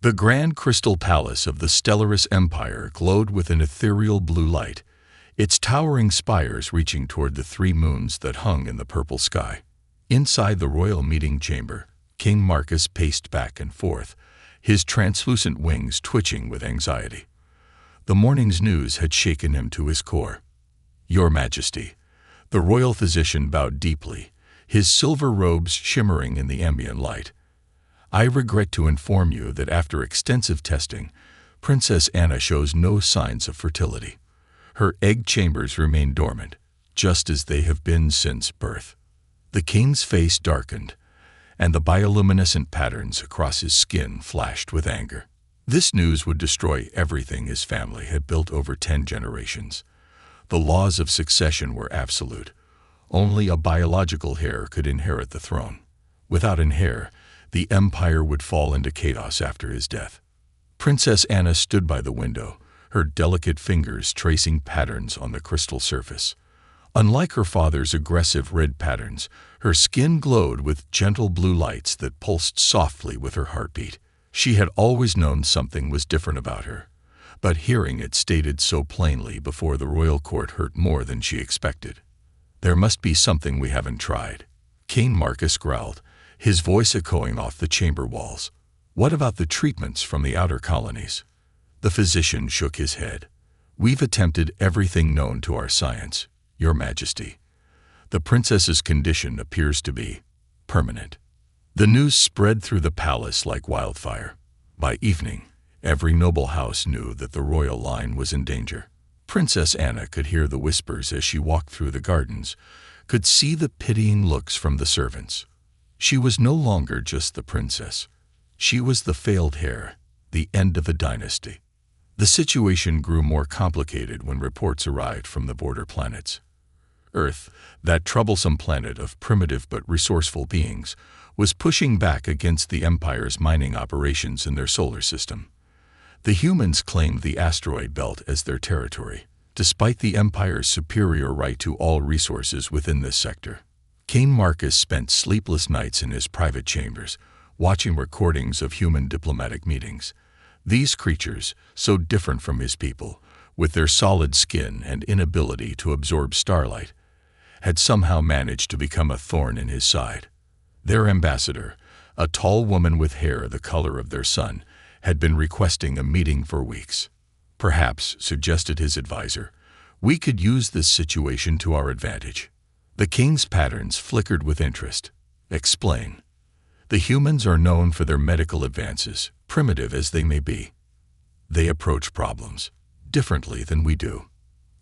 The grand crystal palace of the Stellaris Empire glowed with an ethereal blue light, its towering spires reaching toward the 3 moons that hung in the purple sky. Inside the royal meeting chamber, King Marcus paced back and forth, his translucent wings twitching with anxiety. The morning's news had shaken him to his core. "Your Majesty." The royal physician bowed deeply, his silver robes shimmering in the ambient light. "I regret to inform you that after extensive testing, Princess Anna shows no signs of fertility. Her egg chambers remain dormant, just as they have been since birth." The king's face darkened, and the bioluminescent patterns across his skin flashed with anger. This news would destroy everything his family had built over 10 generations. The laws of succession were absolute. Only a biological heir could inherit the throne. Without an heir, the empire would fall into chaos after his death. Princess Anna stood by the window, her delicate fingers tracing patterns on the crystal surface. Unlike her father's aggressive red patterns, her skin glowed with gentle blue lights that pulsed softly with her heartbeat. She had always known something was different about her, but hearing it stated so plainly before the royal court hurt more than she expected. "There must be something we haven't tried," King Marcus growled, his voice echoing off the chamber walls. "What about the treatments from the outer colonies?" The physician shook his head. "We've attempted everything known to our science, Your Majesty. The princess's condition appears to be permanent." The news spread through the palace like wildfire. By evening, every noble house knew that the royal line was in danger. Princess Anna could hear the whispers as she walked through the gardens, could see the pitying looks from the servants. She was no longer just the princess. She was the failed heir, the end of a dynasty. The situation grew more complicated when reports arrived from the border planets. Earth, that troublesome planet of primitive but resourceful beings, was pushing back against the Empire's mining operations in their solar system. The humans claimed the asteroid belt as their territory, despite the Empire's superior right to all resources within this sector. King Marcus spent sleepless nights in his private chambers, watching recordings of human diplomatic meetings. These creatures, so different from his people, with their solid skin and inability to absorb starlight, had somehow managed to become a thorn in his side. Their ambassador, a tall woman with hair the color of their sun, had been requesting a meeting for weeks. "Perhaps," suggested his advisor, "we could use this situation to our advantage." The king's patterns flickered with interest. "Explain." "The humans are known for their medical advances, primitive as they may be. They approach problems differently than we do.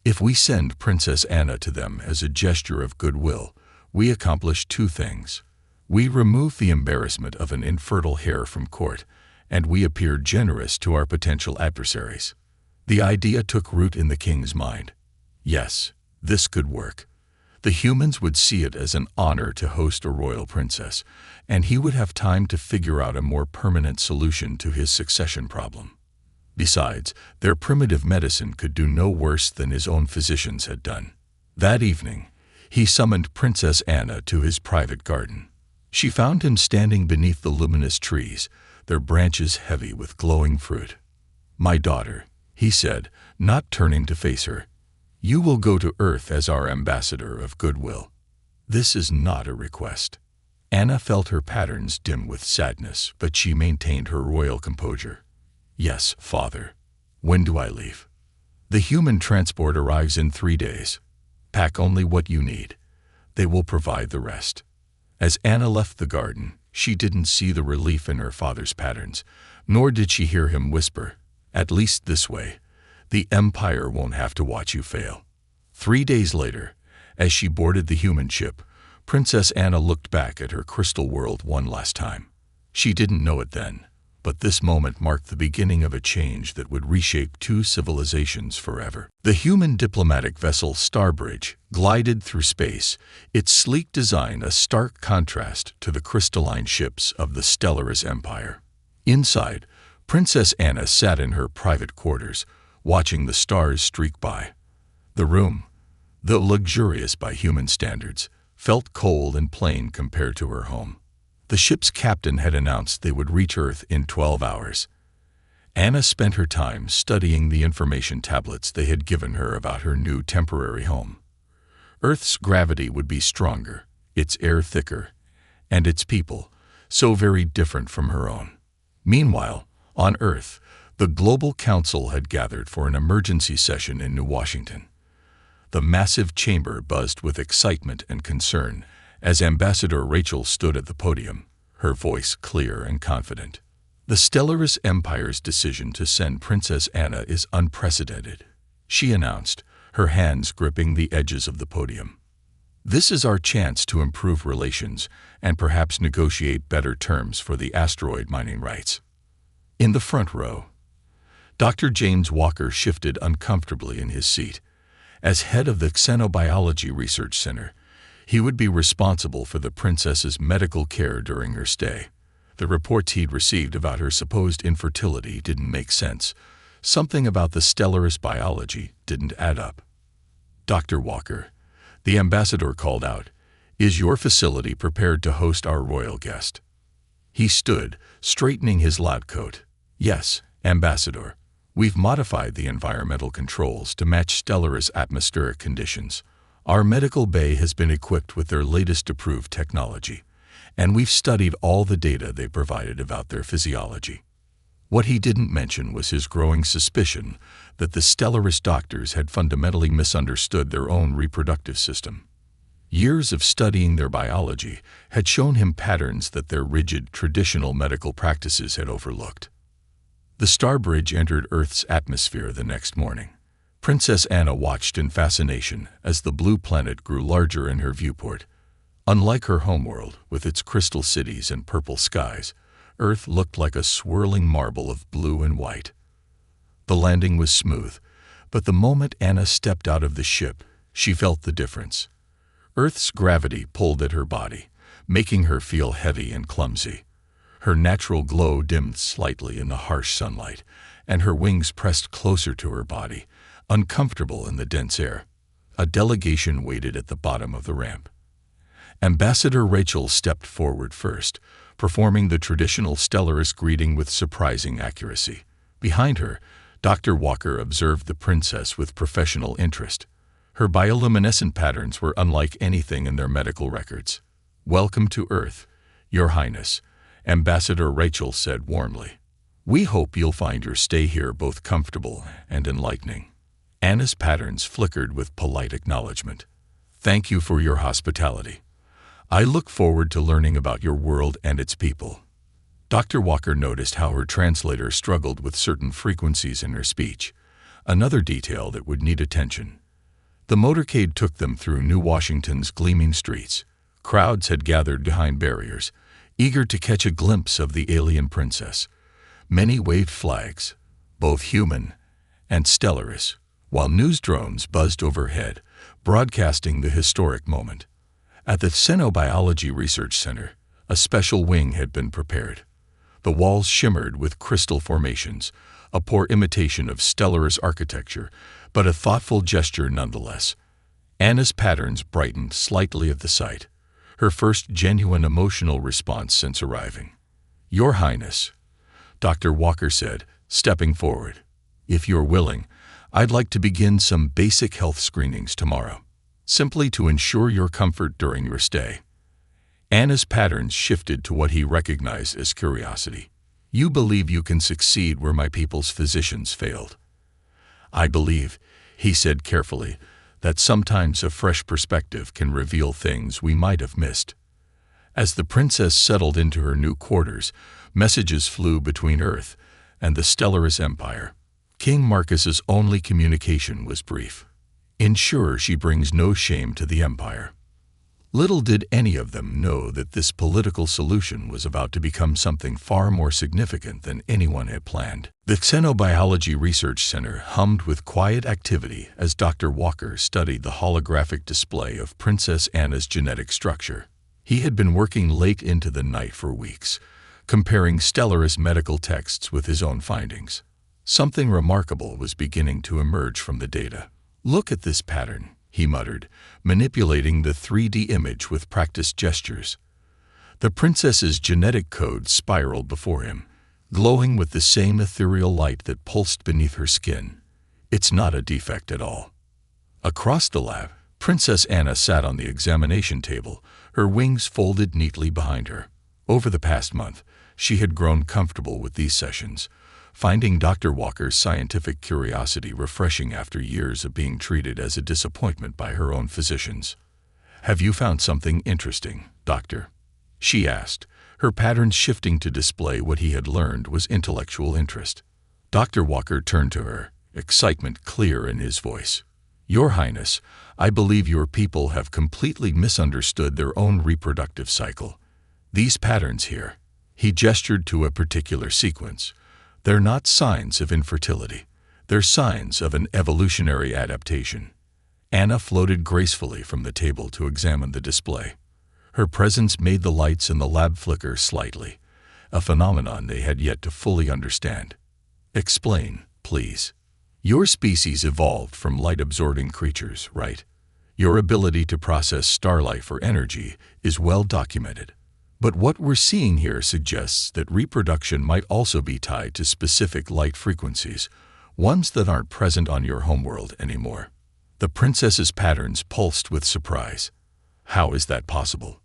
If we send Princess Anna to them as a gesture of goodwill, we accomplish 2 things. We remove the embarrassment of an infertile heir from court, and we appear generous to our potential adversaries." The idea took root in the king's mind. Yes, this could work. The humans would see it as an honor to host a royal princess, and he would have time to figure out a more permanent solution to his succession problem. Besides, their primitive medicine could do no worse than his own physicians had done. That evening, he summoned Princess Anna to his private garden. She found him standing beneath the luminous trees, their branches heavy with glowing fruit. "My daughter," he said, not turning to face her, "you will go to Earth as our ambassador of goodwill. This is not a request." Anna felt her patterns dim with sadness, but she maintained her royal composure. "Yes, father. When do I leave?" "The human transport arrives in 3 days. Pack only what you need. They will provide the rest." As Anna left the garden, she didn't see the relief in her father's patterns, nor did she hear him whisper, "At least this way, the Empire won't have to watch you fail." 3 days later, as she boarded the human ship, Princess Anna looked back at her crystal world one last time. She didn't know it then, but this moment marked the beginning of a change that would reshape 2 civilizations forever. The human diplomatic vessel Starbridge glided through space, its sleek design a stark contrast to the crystalline ships of the Stellaris Empire. Inside, Princess Anna sat in her private quarters, watching the stars streak by. The room, though luxurious by human standards, felt cold and plain compared to her home. The ship's captain had announced they would reach Earth in 12 hours. Anna spent her time studying the information tablets they had given her about her new temporary home. Earth's gravity would be stronger, its air thicker, and its people so very different from her own. Meanwhile, on Earth, the Global Council had gathered for an emergency session in New Washington. The massive chamber buzzed with excitement and concern as Ambassador Rachel stood at the podium, her voice clear and confident. The Stellaris Empire's decision to send Princess Anna is unprecedented, she announced, her hands gripping the edges of the podium. This is our chance to improve relations and perhaps negotiate better terms for the asteroid mining rights. In the front row, Dr. James Walker shifted uncomfortably in his seat. As head of the Xenobiology Research Center, he would be responsible for the princess's medical care during her stay. The reports he'd received about her supposed infertility didn't make sense. Something about the Stellaris biology didn't add up. Dr. Walker, the ambassador called out, "Is your facility prepared to host our royal guest?" He stood, straightening his lab coat. "Yes, Ambassador. We've modified the environmental controls to match Stellaris atmospheric conditions. Our medical bay has been equipped with their latest approved technology, and we've studied all the data they provided about their physiology." What he didn't mention was his growing suspicion that the Stellaris doctors had fundamentally misunderstood their own reproductive system. Years of studying their biology had shown him patterns that their rigid, traditional medical practices had overlooked. The Star Bridge entered Earth's atmosphere the next morning. Princess Anna watched in fascination as the blue planet grew larger in her viewport. Unlike her homeworld, with its crystal cities and purple skies, Earth looked like a swirling marble of blue and white. The landing was smooth, but the moment Anna stepped out of the ship, she felt the difference. Earth's gravity pulled at her body, making her feel heavy and clumsy. Her natural glow dimmed slightly in the harsh sunlight, and her wings pressed closer to her body, uncomfortable in the dense air. A delegation waited at the bottom of the ramp. Ambassador Rachel stepped forward first, performing the traditional Stellaris greeting with surprising accuracy. Behind her, Dr. Walker observed the princess with professional interest. Her bioluminescent patterns were unlike anything in their medical records. "Welcome to Earth, Your Highness," Ambassador Rachel said warmly. "We hope you'll find your stay here both comfortable and enlightening." Anna's patterns flickered with polite acknowledgement. "Thank you for your hospitality. I look forward to learning about your world and its people." Dr. Walker noticed how her translator struggled with certain frequencies in her speech, another detail that would need attention. The motorcade took them through New Washington's gleaming streets. Crowds had gathered behind barriers, eager to catch a glimpse of the alien princess. Many waved flags, both human and Stellaris, while news drones buzzed overhead, broadcasting the historic moment. At the Xenobiology Research Center, a special wing had been prepared. The walls shimmered with crystal formations, a poor imitation of Stellaris architecture, but a thoughtful gesture nonetheless. Anna's patterns brightened slightly at the sight, her first genuine emotional response since arriving. "Your Highness," Dr. Walker said, stepping forward, "if you're willing, I'd like to begin some basic health screenings tomorrow, simply to ensure your comfort during your stay." Anna's patterns shifted to what he recognized as curiosity. "You believe you can succeed where my people's physicians failed." "I believe," he said carefully, "that sometimes a fresh perspective can reveal things we might have missed." As the princess settled into her new quarters, messages flew between Earth and the Stellaris Empire. King Marcus's only communication was brief. "Ensure she brings no shame to the Empire." Little did any of them know that this political solution was about to become something far more significant than anyone had planned. The Xenobiology Research Center hummed with quiet activity as Dr. Walker studied the holographic display of Princess Anna's genetic structure. He had been working late into the night for weeks, comparing Stellaris medical texts with his own findings. Something remarkable was beginning to emerge from the data. "Look at this pattern," he muttered, manipulating the 3D image with practiced gestures. The princess's genetic code spiraled before him, glowing with the same ethereal light that pulsed beneath her skin. It's not a defect at all. Across the lab, Princess Anna sat on the examination table, her wings folded neatly behind her. Over the past month, she had grown comfortable with these sessions, finding Dr. Walker's scientific curiosity refreshing after years of being treated as a disappointment by her own physicians. "Have you found something interesting, Doctor?" she asked, her patterns shifting to display what he had learned was intellectual interest. Dr. Walker turned to her, excitement clear in his voice. "Your Highness, I believe your people have completely misunderstood their own reproductive cycle. These patterns here," he gestured to a particular sequence, "they're not signs of infertility. They're signs of an evolutionary adaptation." Anna floated gracefully from the table to examine the display. Her presence made the lights in the lab flicker slightly, a phenomenon they had yet to fully understand. "Explain, please. Your species evolved from light-absorbing creatures, right? Your ability to process starlight for energy is well documented. But what we're seeing here suggests that reproduction might also be tied to specific light frequencies, ones that aren't present on your homeworld anymore." The princess's patterns pulsed with surprise. "How is that possible?"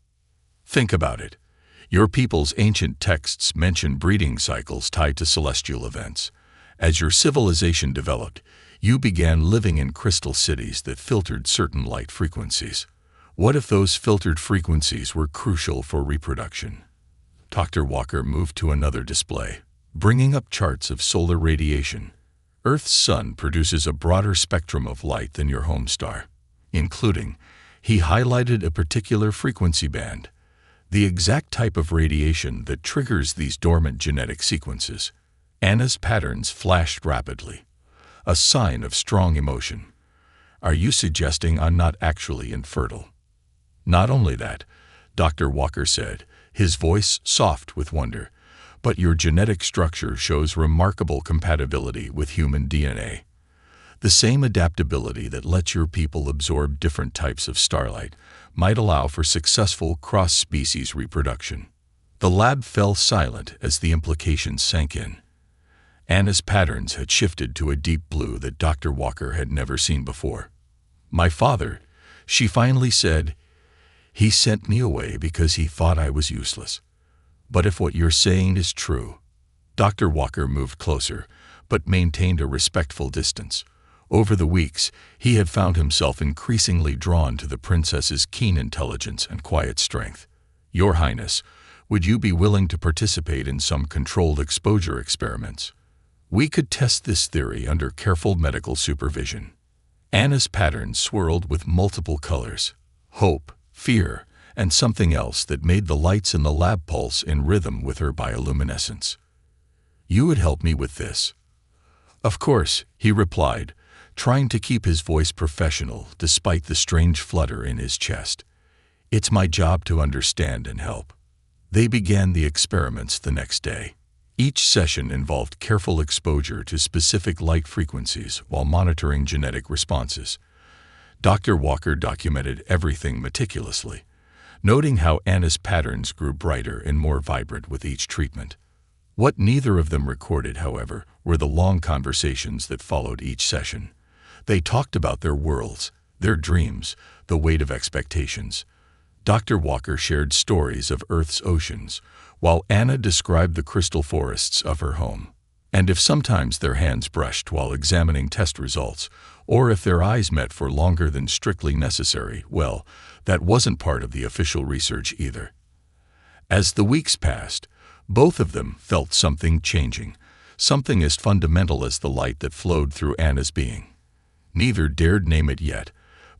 "Think about it. Your people's ancient texts mention breeding cycles tied to celestial events. As your civilization developed, you began living in crystal cities that filtered certain light frequencies. What if those filtered frequencies were crucial for reproduction?" Dr. Walker moved to another display, bringing up charts of solar radiation. Earth's sun produces a broader spectrum of light than your home star, including, he highlighted a particular frequency band, the exact type of radiation that triggers these dormant genetic sequences. Anna's patterns flashed rapidly, a sign of strong emotion. "Are you suggesting I'm not actually infertile?" "Not only that," Dr. Walker said, his voice soft with wonder, "but your genetic structure shows remarkable compatibility with human DNA. The same adaptability that lets your people absorb different types of starlight might allow for successful cross-species reproduction." The lab fell silent as the implications sank in. Anna's patterns had shifted to a deep blue that Dr. Walker had never seen before. "My father," she finally said, "he sent me away because he thought I was useless. But if what you're saying is true..." Dr. Walker moved closer, but maintained a respectful distance. Over the weeks, he had found himself increasingly drawn to the princess's keen intelligence and quiet strength. "Your Highness, would you be willing to participate in some controlled exposure experiments? We could test this theory under careful medical supervision." Anna's patterns swirled with multiple colors: hope, fear, and something else that made the lights in the lab pulse in rhythm with her bioluminescence. "You would help me with this?" "Of course," he replied, trying to keep his voice professional despite the strange flutter in his chest. "It's my job to understand and help." They began the experiments the next day. Each session involved careful exposure to specific light frequencies while monitoring genetic responses. Dr. Walker documented everything meticulously, noting how Anna's patterns grew brighter and more vibrant with each treatment. What neither of them recorded, however, were the long conversations that followed each session. They talked about their worlds, their dreams, the weight of expectations. Dr. Walker shared stories of Earth's oceans, while Anna described the crystal forests of her home. And if sometimes their hands brushed while examining test results, or if their eyes met for longer than strictly necessary, well, that wasn't part of the official research either. As the weeks passed, both of them felt something changing, something as fundamental as the light that flowed through Anna's being. Neither dared name it yet,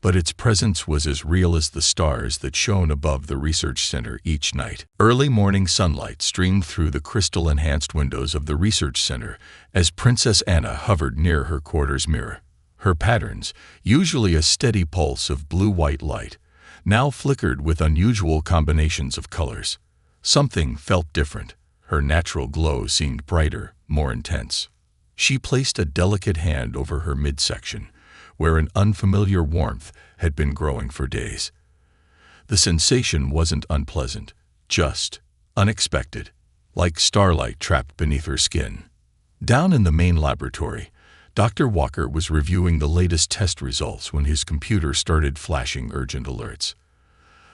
but its presence was as real as the stars that shone above the research center each night. Early morning sunlight streamed through the crystal-enhanced windows of the research center as Princess Anna hovered near her quarters mirror. Her patterns, usually a steady pulse of blue-white light, now flickered with unusual combinations of colors. Something felt different. Her natural glow seemed brighter, more intense. She placed a delicate hand over her midsection, where an unfamiliar warmth had been growing for days. The sensation wasn't unpleasant, just unexpected. like starlight trapped beneath her skin. Down in the main laboratory, Dr. Walker was reviewing the latest test results when his computer started flashing urgent alerts.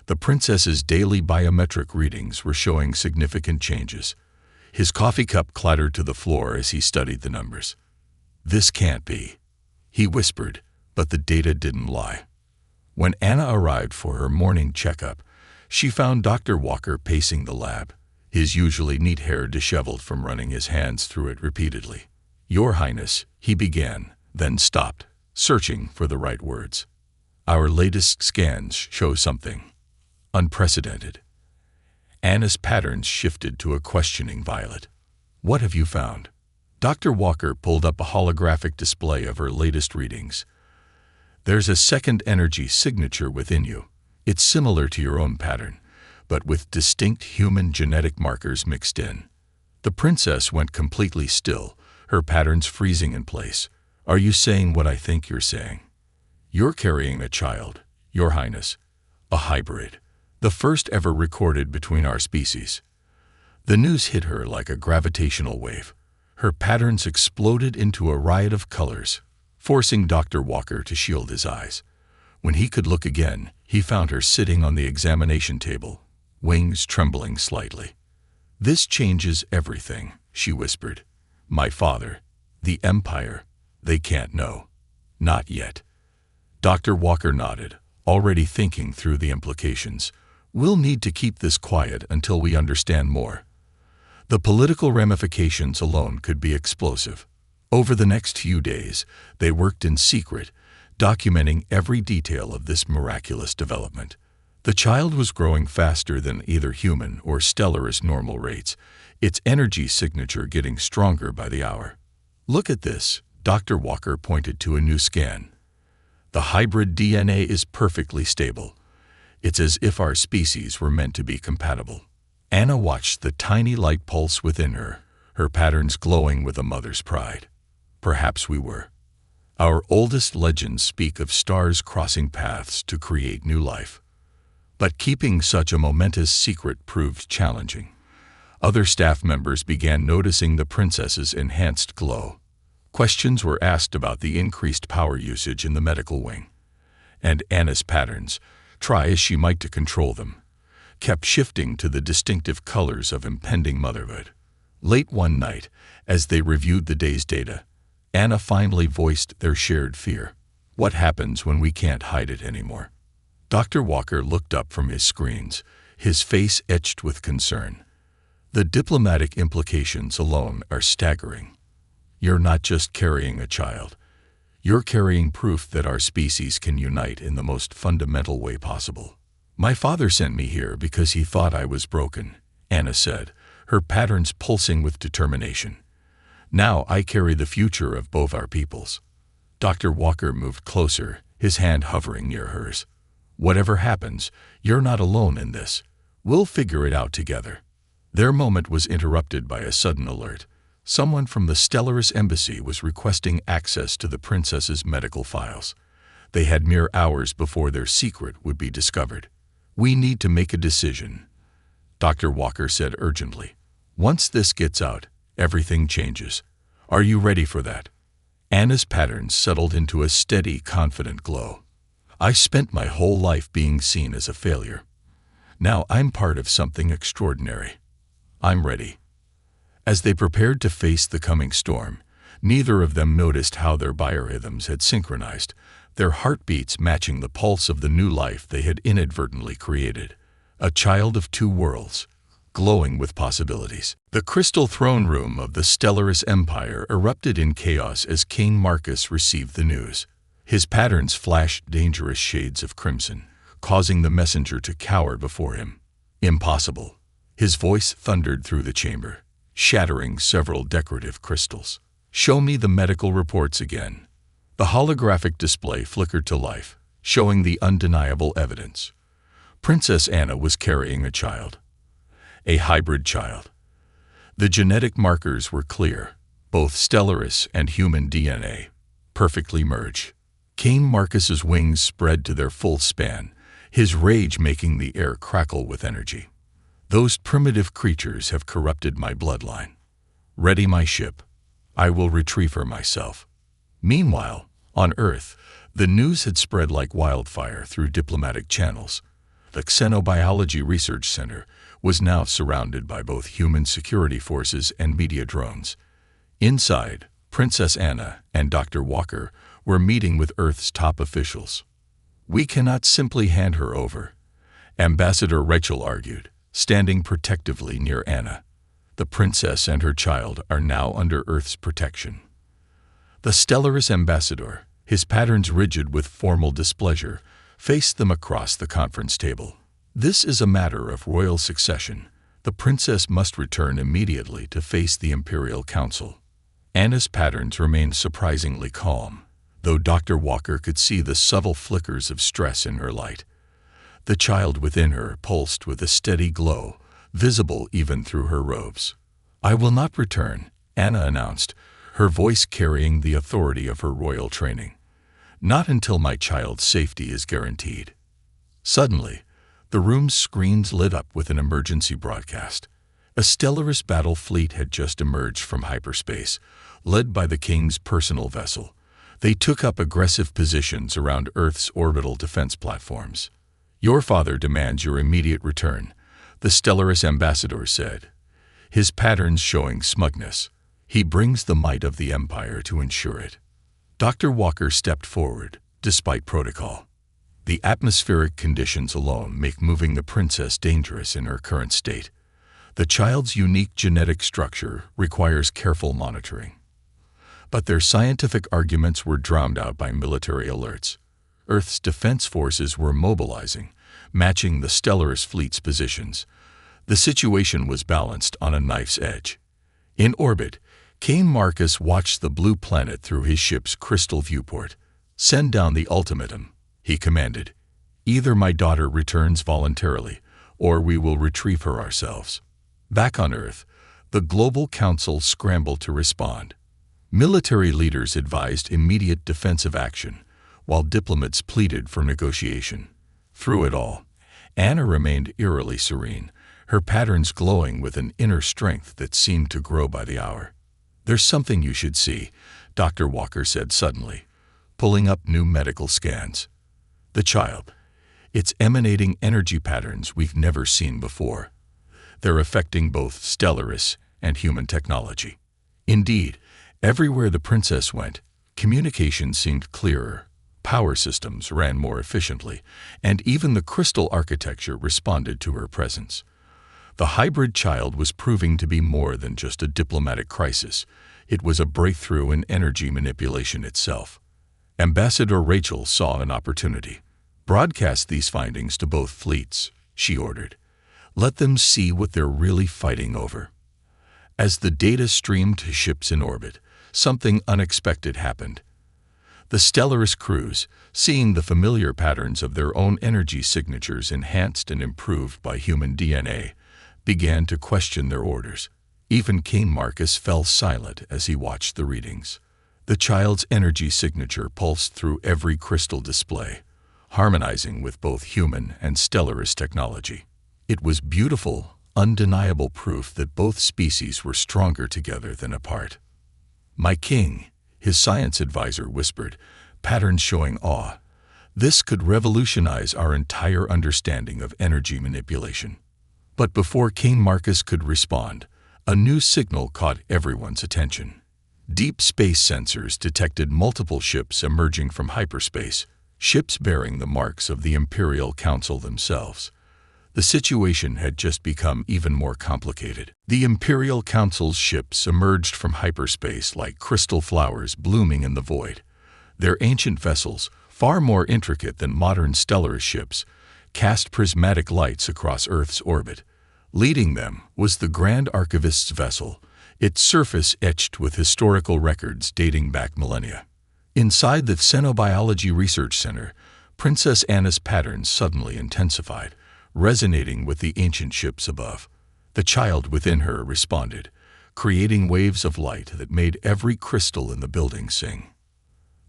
The princess's daily biometric readings were showing significant changes. His coffee cup clattered to the floor as he studied the numbers. "This can't be," he whispered, but the data didn't lie. When Anna arrived for her morning checkup, she found Dr. Walker pacing the lab, his usually neat hair disheveled from running his hands through it repeatedly. "Your Highness," he began, then stopped, searching for the right words. "Our latest scans show something unprecedented." Anna's patterns shifted to a questioning violet. "What have you found?" Dr. Walker pulled up a holographic display of her latest readings. "There's a second energy signature within you. It's similar to your own pattern, but with distinct human genetic markers mixed in." The princess went completely still, her patterns freezing in place. "Are you saying what I think you're saying?" "You're carrying a child, Your Highness. A hybrid. The first ever recorded between our species." The news hit her like a gravitational wave. Her patterns exploded into a riot of colors, forcing Dr. Walker to shield his eyes. When he could look again, he found her sitting on the examination table, wings trembling slightly. "This changes everything," she whispered. "My father, the Empire, they can't know." "Not yet." Dr. Walker nodded, already thinking through the implications. "We'll need to keep this quiet until we understand more." The political ramifications alone could be explosive. Over the next few days, they worked in secret, documenting every detail of this miraculous development. The child was growing faster than either human or Stellaris normal rates, its energy signature getting stronger by the hour. "Look at this," Dr. Walker pointed to a new scan. "The hybrid DNA is perfectly stable. It's as if our species were meant to be compatible." Anna watched the tiny light pulse within her, her patterns glowing with a mother's pride. "Perhaps we were. Our oldest legends speak of stars crossing paths to create new life." But keeping such a momentous secret proved challenging. Other staff members began noticing the princess's enhanced glow. Questions were asked about the increased power usage in the medical wing. And Anna's patterns, try as she might to control them, kept shifting to the distinctive colors of impending motherhood. Late one night, as they reviewed the day's data, Anna finally voiced their shared fear. "What happens when we can't hide it anymore?" Dr. Walker looked up from his screens, his face etched with concern. "The diplomatic implications alone are staggering. You're not just carrying a child. You're carrying proof that our species can unite in the most fundamental way possible." "My father sent me here because he thought I was broken," Anna said, her patterns pulsing with determination. "Now I carry the future of both our peoples." Dr. Walker moved closer, his hand hovering near hers. "Whatever happens, you're not alone in this. We'll figure it out together." Their moment was interrupted by a sudden alert. Someone from the Stellaris embassy was requesting access to the princess's medical files. They had mere hours before their secret would be discovered. "We need to make a decision," Dr. Walker said urgently. "Once this gets out, everything changes. Are you ready for that?" Anna's patterns settled into a steady, confident glow. "I spent my whole life being seen as a failure. Now I'm part of something extraordinary. I'm ready." As they prepared to face the coming storm, neither of them noticed how their biorhythms had synchronized, their heartbeats matching the pulse of the new life they had inadvertently created. A child of two worlds, glowing with possibilities. The crystal throne room of the Stellaris Empire erupted in chaos as King Marcus received the news. His patterns flashed dangerous shades of crimson, causing the messenger to cower before him. "Impossible." His voice thundered through the chamber, shattering several decorative crystals. "Show me the medical reports again." The holographic display flickered to life, showing the undeniable evidence. Princess Anna was carrying a child. A hybrid child. The genetic markers were clear, both Stellaris and human DNA, perfectly merged. King Marcus's wings spread to their full span, his rage making the air crackle with energy. Those primitive creatures have corrupted my bloodline. Ready my ship. I will retrieve her myself." Meanwhile, on Earth, the news had spread like wildfire through diplomatic channels. The Xenobiology Research Center was now surrounded by both human security forces and media drones. Inside, Princess Anna and Dr. Walker were meeting with Earth's top officials. "We cannot simply hand her over," Ambassador Rachel argued, standing protectively near Anna. "The princess and her child are now under Earth's protection." The Stellaris ambassador, his patterns rigid with formal displeasure, faced them across the conference table. "This is a matter of royal succession. The princess must return immediately to face the Imperial Council." Anna's patterns remained surprisingly calm, though Dr. Walker could see the subtle flickers of stress in her light. The child within her pulsed with a steady glow, visible even through her robes. "I will not return," Anna announced, her voice carrying the authority of her royal training. "Not until my child's safety is guaranteed." Suddenly, the room's screens lit up with an emergency broadcast. A Stellaris battle fleet had just emerged from hyperspace, led by the King's personal vessel. They took up aggressive positions around Earth's orbital defense platforms. "Your father demands your immediate return," the Stellaris ambassador said, his patterns showing smugness. "He brings the might of the Empire to ensure it." Dr. Walker stepped forward, despite protocol. "The atmospheric conditions alone make moving the princess dangerous in her current state. The child's unique genetic structure requires careful monitoring." But their scientific arguments were drowned out by military alerts. Earth's defense forces were mobilizing, matching the Stellaris fleet's positions. The situation was balanced on a knife's edge. In orbit, Cain Marcus watched the blue planet through his ship's crystal viewport. "Send down the ultimatum," he commanded. "Either my daughter returns voluntarily, or we will retrieve her ourselves." Back on Earth, the Global Council scrambled to respond. Military leaders advised immediate defensive action, while diplomats pleaded for negotiation. Through it all, Anna remained eerily serene, her patterns glowing with an inner strength that seemed to grow by the hour. "There's something you should see," Dr. Walker said suddenly, pulling up new medical scans. "The child. It's emanating energy patterns we've never seen before. They're affecting both Stellaris and human technology." Indeed, everywhere the princess went, communication seemed clearer, power systems ran more efficiently, and even the crystal architecture responded to her presence. The hybrid child was proving to be more than just a diplomatic crisis. It was a breakthrough in energy manipulation itself. Ambassador Rachel saw an opportunity. "Broadcast these findings to both fleets," she ordered. "Let them see what they're really fighting over." As the data streamed to ships in orbit, something unexpected happened. The Stellaris crews, seeing the familiar patterns of their own energy signatures enhanced and improved by human DNA, began to question their orders. Even Cain Marcus fell silent as he watched the readings. The child's energy signature pulsed through every crystal display, harmonizing with both human and Stellaris technology. It was beautiful, undeniable proof that both species were stronger together than apart. "My king," his science advisor whispered, patterns showing awe. "This could revolutionize our entire understanding of energy manipulation." But before Cain Marcus could respond, a new signal caught everyone's attention. Deep space sensors detected multiple ships emerging from hyperspace, ships bearing the marks of the Imperial Council themselves. The situation had just become even more complicated. The Imperial Council's ships emerged from hyperspace like crystal flowers blooming in the void. Their ancient vessels, far more intricate than modern Stellaris ships, cast prismatic lights across Earth's orbit. Leading them was the Grand Archivist's vessel, its surface etched with historical records dating back millennia. Inside the Xenobiology Research Center, Princess Anna's patterns suddenly intensified, resonating with the ancient ships above. The child within her responded, creating waves of light that made every crystal in the building sing.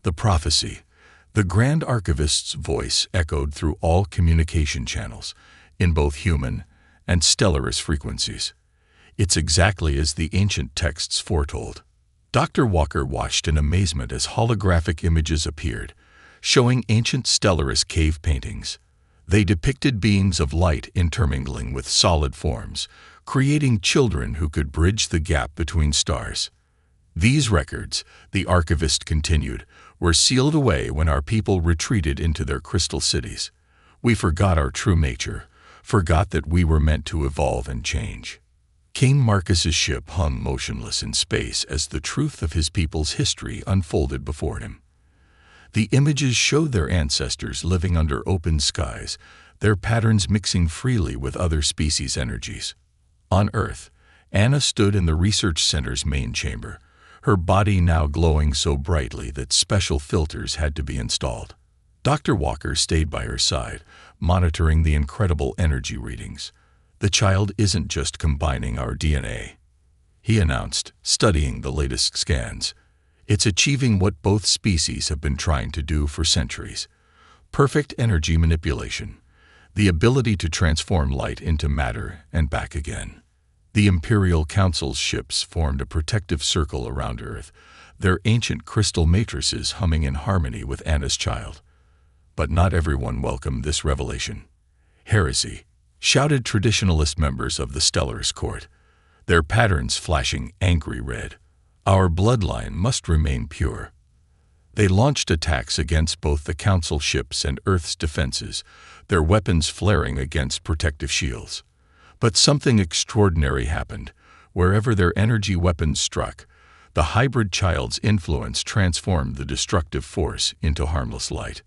The prophecy. The Grand Archivist's voice echoed through all communication channels, in both human and Stellaris frequencies. It's exactly as the ancient texts foretold. Dr. Walker watched in amazement as holographic images appeared, showing ancient Stellaris cave paintings. They depicted beams of light intermingling with solid forms, creating children who could bridge the gap between stars. These records, the archivist continued, were sealed away when our people retreated into their crystal cities. We forgot our true nature, forgot that we were meant to evolve and change. King Marcus's ship hung motionless in space as the truth of his people's history unfolded before him. The images showed their ancestors living under open skies, their patterns mixing freely with other species' energies. On Earth, Anna stood in the research center's main chamber, her body now glowing so brightly that special filters had to be installed. Dr. Walker stayed by her side, monitoring the incredible energy readings. "The child isn't just combining our DNA," he announced, studying the latest scans. "It's achieving what both species have been trying to do for centuries: perfect energy manipulation, the ability to transform light into matter and back again." The Imperial Council's ships formed a protective circle around Earth, their ancient crystal matrices humming in harmony with Anna's child. But not everyone welcomed this revelation. "Heresy!" shouted traditionalist members of the Stellaris court, their patterns flashing angry red. "Our bloodline must remain pure." They launched attacks against both the Council ships and Earth's defenses, their weapons flaring against protective shields. But something extraordinary happened. Wherever their energy weapons struck, the hybrid child's influence transformed the destructive force into harmless light.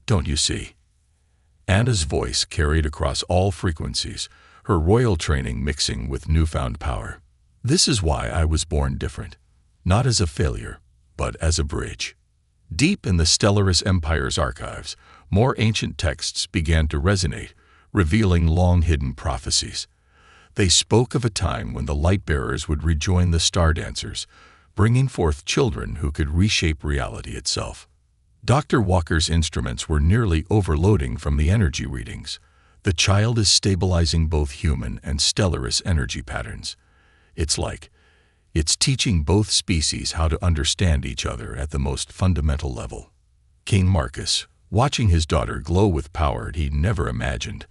"Don't you see?" Anna's voice carried across all frequencies, her royal training mixing with newfound power. "This is why I was born different. Not as a failure, but as a bridge." Deep in the Stellaris Empire's archives, more ancient texts began to resonate, revealing long-hidden prophecies. They spoke of a time when the light-bearers would rejoin the star dancers, bringing forth children who could reshape reality itself. Dr. Walker's instruments were nearly overloading from the energy readings. "The child is stabilizing both human and Stellaris energy patterns. It's teaching both species how to understand each other at the most fundamental level." King Marcus, watching his daughter glow with power he never imagined,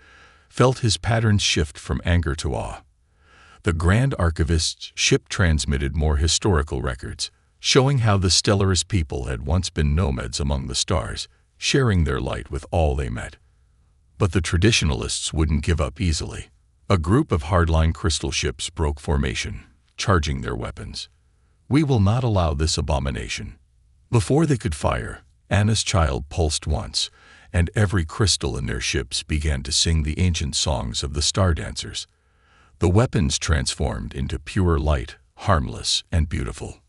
felt his patterns shift from anger to awe. The Grand Archivist's ship transmitted more historical records, showing how the Stellaris people had once been nomads among the stars, sharing their light with all they met. But the traditionalists wouldn't give up easily. A group of hardline crystal ships broke formation, charging their weapons. "We will not allow this abomination." Before they could fire, Anna's child pulsed once, and every crystal in their ships began to sing the ancient songs of the star dancers. The weapons transformed into pure light, harmless and beautiful.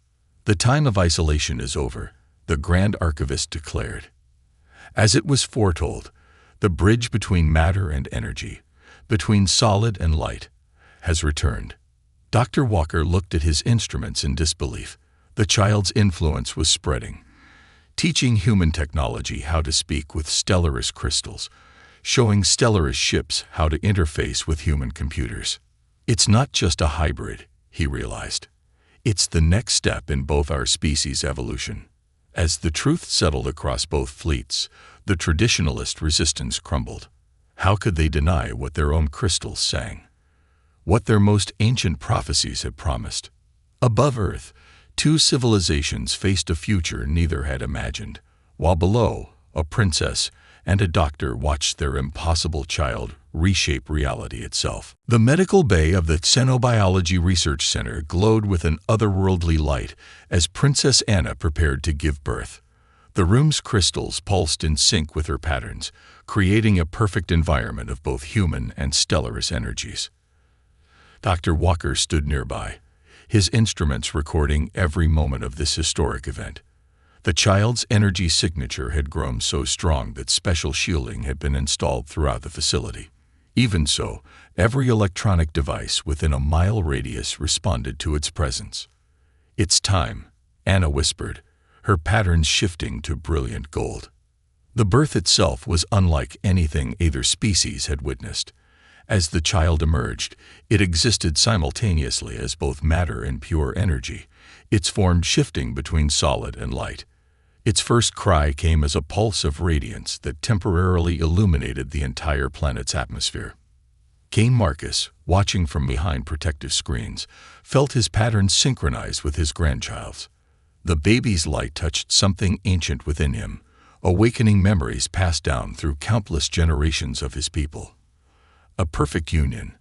"The time of isolation is over," the Grand Archivist declared. As it was foretold, the bridge between matter and energy, between solid and light, has returned. Dr. Walker looked at his instruments in disbelief. The child's influence was spreading, teaching human technology how to speak with Stellaris crystals, showing Stellaris ships how to interface with human computers. "It's not just a hybrid," he realized. "It's the next step in both our species' evolution." As the truth settled across both fleets, the traditionalist resistance crumbled. How could they deny what their own crystals sang? What their most ancient prophecies had promised? Above Earth, two civilizations faced a future neither had imagined, while below, a princess and a doctor watched their impossible child reshape reality itself. The medical bay of the Xenobiology Research Center glowed with an otherworldly light as Princess Anna prepared to give birth. The room's crystals pulsed in sync with her patterns, creating a perfect environment of both human and Stellaris energies. Dr. Walker stood nearby, his instruments recording every moment of this historic event. The child's energy signature had grown so strong that special shielding had been installed throughout the facility. Even so, every electronic device within a mile radius responded to its presence. "It's time," Anna whispered, her patterns shifting to brilliant gold. The birth itself was unlike anything either species had witnessed. As the child emerged, it existed simultaneously as both matter and pure energy, its form shifting between solid and light. Its first cry came as a pulse of radiance that temporarily illuminated the entire planet's atmosphere. Cain Marcus, watching from behind protective screens, felt his pattern synchronize with his grandchild's. The baby's light touched something ancient within him, awakening memories passed down through countless generations of his people. A perfect union,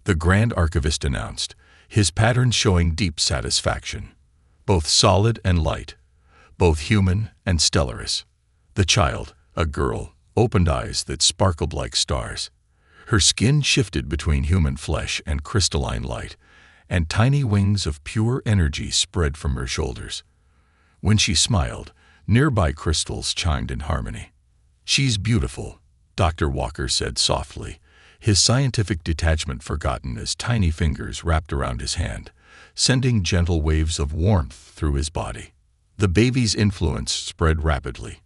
the Grand Archivist announced, his pattern showing deep satisfaction. Both solid and light, both human and stellarous. The child, a girl, opened eyes that sparkled like stars. Her skin shifted between human flesh and crystalline light, and tiny wings of pure energy spread from her shoulders. When she smiled, nearby crystals chimed in harmony. "She's beautiful," Dr. Walker said softly, his scientific detachment forgotten as tiny fingers wrapped around his hand, sending gentle waves of warmth through his body. The baby's influence spread rapidly.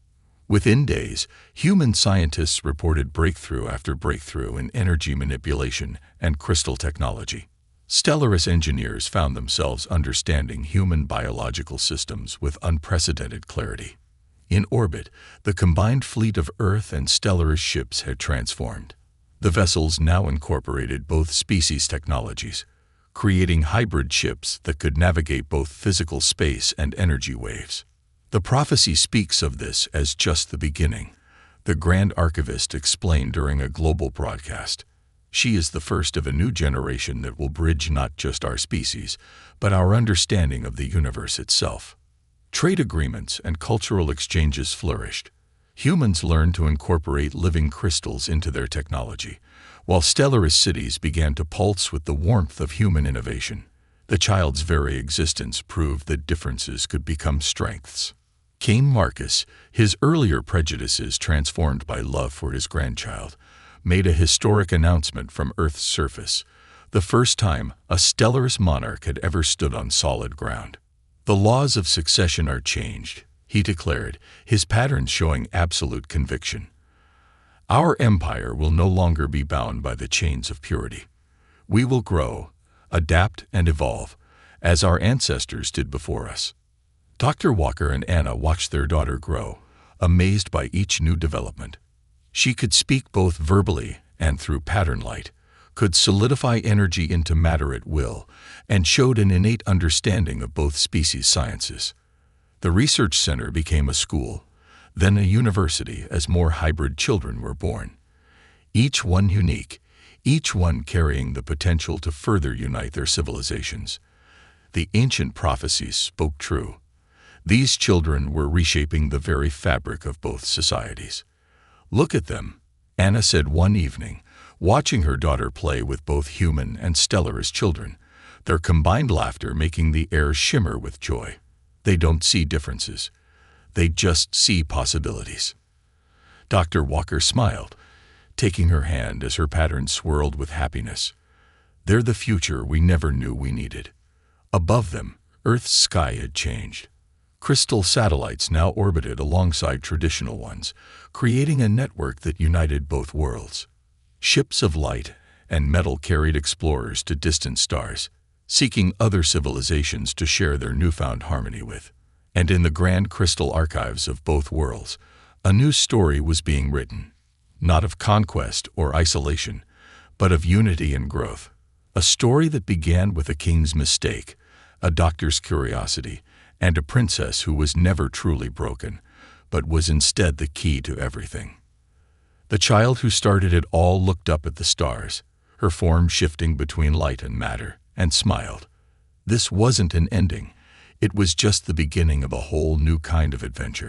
Within days, human scientists reported breakthrough after breakthrough in energy manipulation and crystal technology. Stellarous engineers found themselves understanding human biological systems with unprecedented clarity. In orbit, the combined fleet of Earth and Stellarous ships had transformed. The vessels now incorporated both species technologies, creating hybrid ships that could navigate both physical space and energy waves. The prophecy speaks of this as just the beginning, the Grand Archivist explained during a global broadcast. She is the first of a new generation that will bridge not just our species, but our understanding of the universe itself. Trade agreements and cultural exchanges flourished. Humans learned to incorporate living crystals into their technology, while Stellarous cities began to pulse with the warmth of human innovation. The child's very existence proved that differences could become strengths. Cain Marcus, his earlier prejudices transformed by love for his grandchild, made a historic announcement from Earth's surface, the first time a Stellarous monarch had ever stood on solid ground. "The laws of succession are changed," he declared, his patterns showing absolute conviction. "Our empire will no longer be bound by the chains of purity. We will grow, adapt, and evolve, as our ancestors did before us." Dr. Walker and Anna watched their daughter grow, amazed by each new development. She could speak both verbally and through pattern light, could solidify energy into matter at will, and showed an innate understanding of both species sciences. The research center became a school, then a university as more hybrid children were born. Each one unique, each one carrying the potential to further unite their civilizations. The ancient prophecies spoke true. These children were reshaping the very fabric of both societies. "Look at them," Anna said one evening, watching her daughter play with both human and Stellarous children, their combined laughter making the air shimmer with joy. "They don't see differences. They just see possibilities." Dr. Walker smiled, taking her hand as her pattern swirled with happiness. "They're the future we never knew we needed." Above them, Earth's sky had changed. Crystal satellites now orbited alongside traditional ones, creating a network that united both worlds. Ships of light and metal carried explorers to distant stars, seeking other civilizations to share their newfound harmony with. And in the grand crystal archives of both worlds, a new story was being written, not of conquest or isolation, but of unity and growth. A story that began with a king's mistake, a doctor's curiosity, and a princess who was never truly broken, but was instead the key to everything. The child who started it all looked up at the stars, her form shifting between light and matter, and smiled. This wasn't an ending. It was just the beginning of a whole new kind of adventure.